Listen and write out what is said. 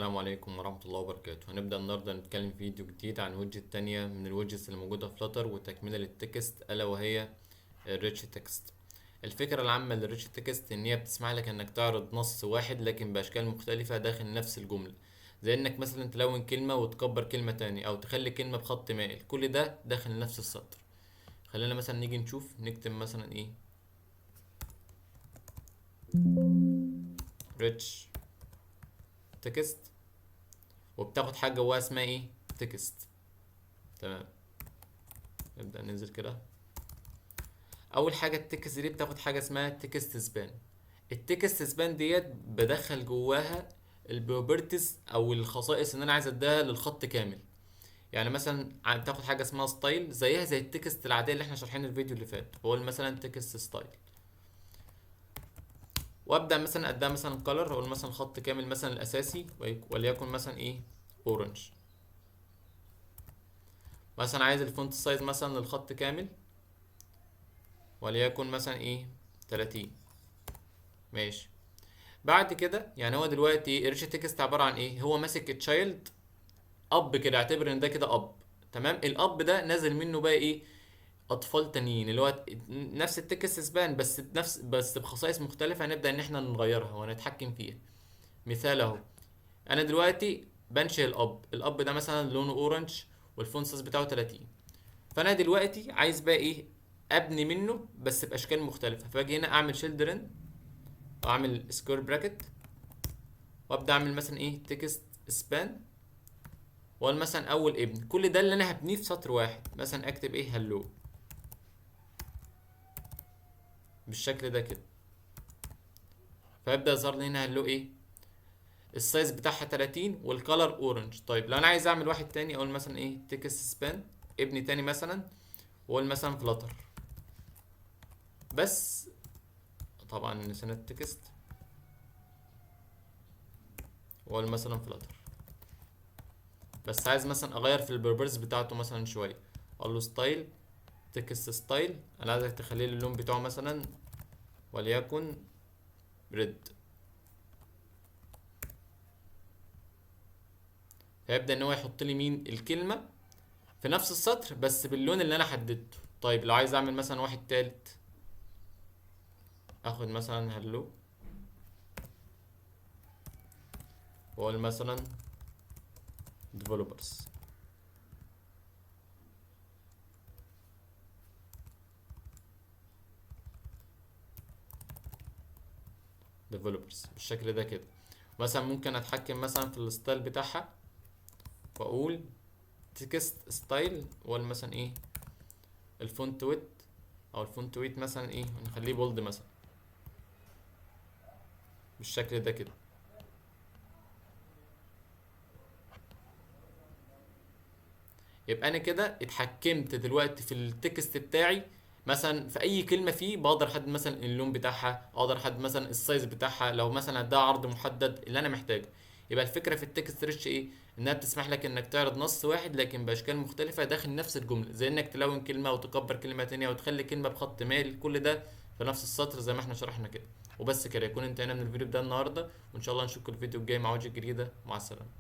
السلام عليكم ورحمة الله وبركاته. هنبدأ النهاردة نتكلم في فيديو جديد عن ويدجت تانية من الويدجتس اللي موجودة في فلاتر وتكملة للتكست، ألا وهي الريتش تكست. الفكرة العامة للريتش تكست إن هي بتسمح لك إنك تعرض نص واحد لكن بأشكال مختلفة داخل نفس الجملة، زي إنك مثلا تلون كلمة وتكبر كلمة تانية أو تخلي كلمة بخط مائل، كل ده داخل نفس السطر. خلينا مثلا نيجي نشوف، نكتب مثلا إيه ريتش تكست، وبتاخد حاجة جواها اسمها إيه تكست. تمام، نبدأ ننزل كده. اول حاجه التكست دي بتاخد حاجه اسمها تكست سبان. التكست سبان ديت بدخل جواها البروبرتيز او الخصائص اللي انا عايز اديها للخط كامل. يعني مثلا بتاخد حاجه اسمها ستايل، زيها زي التكست العاديه اللي احنا شارحين الفيديو اللي فات، بقول مثلا تكست ستايل، وابدا مثلا اديها مثلا كلر، اقول مثلا خط كامل مثلا الاساسي وليكن مثلا ايه اورنج. مثلا عايز الفونت سايز مثلا للخط كامل وليكن مثلا ايه 30. ماشي. بعد كده يعني هو دلوقتي ريتش تكست عباره عن ايه؟ هو ماسك تشايلد اب كده، اعتبر ان ده كده اب. تمام، الاب ده نازل منه بقى ايه؟ اطفال تانيين، اللي هو نفس التكست سبان بس بخصائص مختلفه، هنبدا ان احنا نغيرها ونتحكم فيها. مثال اهو، انا دلوقتي بنشئ الاب ده مثلا لونه اورنج والفونت سايز بتاعه 30. فانا دلوقتي عايز بقى ايه؟ ابني منه بس باشكال مختلفه، فاجي هنا اعمل شيلدرن واعمل سكوير براكت وابدا اعمل مثلا ايه تكست سبان، واقول مثلا اول ابن، كل ده اللي انا هبنيه في سطر واحد، مثلا اكتب ايه هلو بالشكل ده كده. فيبدا يظهر لي هنا هلو ايه؟ السايز بتاعها 30 والكالر اورنج. طيب لو انا عايز اعمل واحد تاني، اقول مثلا ايه تكست سبان ابني تاني مثلا، واقول مثلا فلاتر، بس طبعا نسينا التكست، واقول مثلا فلاتر، بس عايز مثلا اغير في البربرز بتاعته مثلا شويه، اقول له ستايل تكست ستايل، انا عايزك تخلي لي اللون بتاعه مثلا وليكن ريد. فيبدأ ان هو يحط لي مين الكلمة في نفس السطر بس باللون اللي انا حددته. طيب لو عايز اعمل مثلا واحد تالت، اخد مثلا هلو واقول مثلا developers. developers بالشكل ده كده. مثلا ممكن اتحكم مثلا في الستايل بتاعها واقول تكست ستايل، واقول مثلا ايه الفونت ويت او الفونت ويت مثلا ايه نخليه بولد مثلا بالشكل ده كده. يبقى انا كده اتحكمت دلوقتي في التكست بتاعي، مثلا في اي كلمه فيه بقدر احدد مثلا اللون بتاعها، اقدر احدد مثلا السايز بتاعها، لو مثلا اديها عرض محدد اللي انا محتاجه. يبقى الفكره في التكست ريتش ايه؟ انها بتسمح لك انك تعرض نص واحد لكن باشكال مختلفه داخل نفس الجمله، زي انك تلون كلمه وتكبر كلمه تانية وتخلي كلمه بخط مائل، كل ده في نفس السطر زي ما احنا شرحنا كده. وبس كده يكون انتهينا من الفيديو ده النهارده، وان شاء الله نشوفكم الفيديو الجاي مع وجه جديده. مع السلامه.